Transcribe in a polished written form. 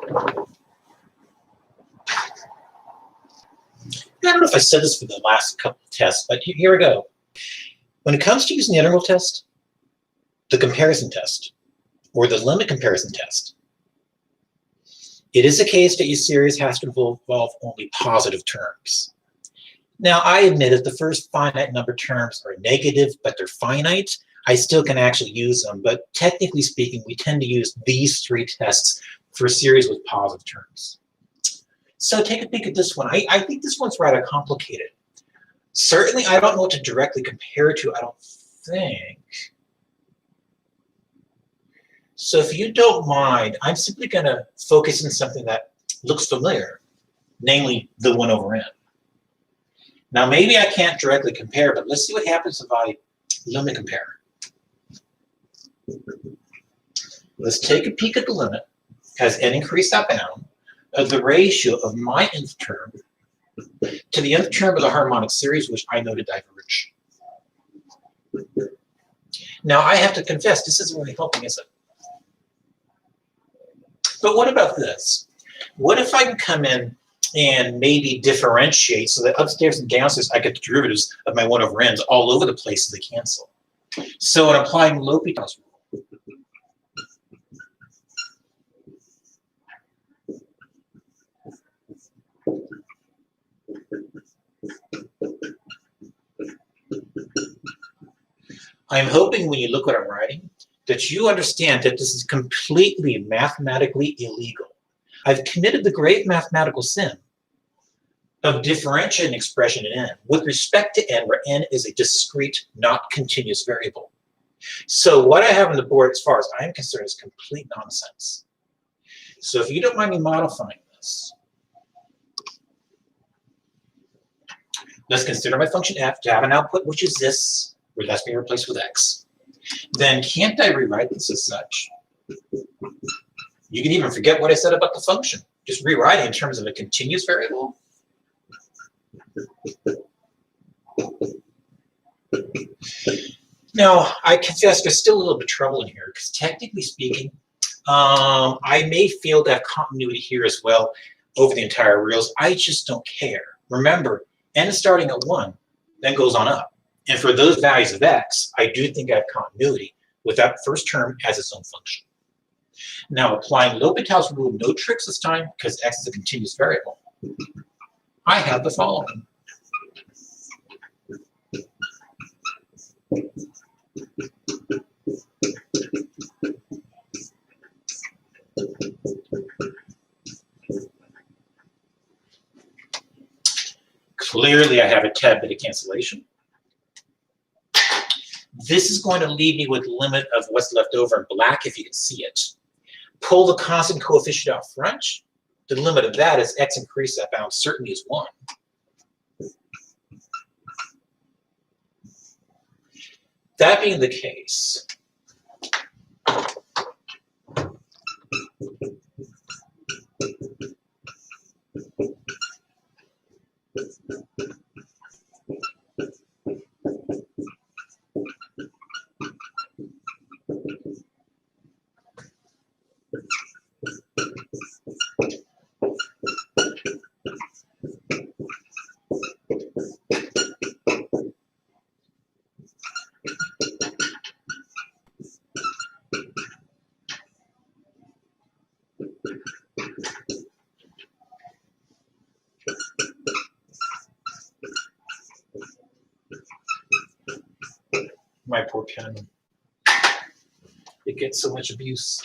I don't know if I said this for the last couple of tests, but here we go. When it comes to using the integral test, the comparison test, or the limit comparison test, it is a case that your series has to involve only positive terms. Now, I admit if the first finite number terms are negative, but they're finite, I still can actually use them. But technically speaking, we tend to use these three tests for a series with positive terms. So take a peek at this one. I think this one's rather complicated. Certainly, I don't know what to directly compare it to, I don't think. So if you don't mind, I'm simply going to focus on something that looks familiar, namely the 1 over n. Now, maybe I can't directly compare, but let's see what happens if I limit compare. Let's take a peek at the limit. Has n increased that bound of the ratio of my nth term to the nth term of the harmonic series, which I know to diverge. Now, I have to confess, this isn't really helping, is it? But what about this? What if I can come in and maybe differentiate so that upstairs and downstairs I get the derivatives of my 1 over n's all over the place so they cancel? So in applying L'Hopital's rule, I'm hoping when you look what I'm writing that you understand that this is completely mathematically illegal. I've committed the grave mathematical sin of differentiating expression in n with respect to n, where n is a discrete, not continuous variable. So what I have on the board, as far as I'm concerned, is complete nonsense. So if you don't mind me modifying this, let's consider my function f to have an output, which is this, where that's being replaced with x. Then can't I rewrite this as such? You can even forget what I said about the function. Just rewrite it in terms of a continuous variable. Now, I confess there's still a little bit of trouble in here, because technically speaking, I may feel to have continuity here as well over the entire reals. I just don't care. Remember, n is starting at 1, then goes on up. And for those values of x, I do think I have continuity with that first term as its own function. Now, applying L'Hopital's rule, no tricks this time, because x is a continuous variable. I have the following. Clearly, I have a tad bit of cancellation. This is going to leave me with the limit of what's left over in black, if you can see it. Pull the constant coefficient out front. The limit of that is x increased that bound certainly is 1. That being the case, my poor pen, it gets so much abuse.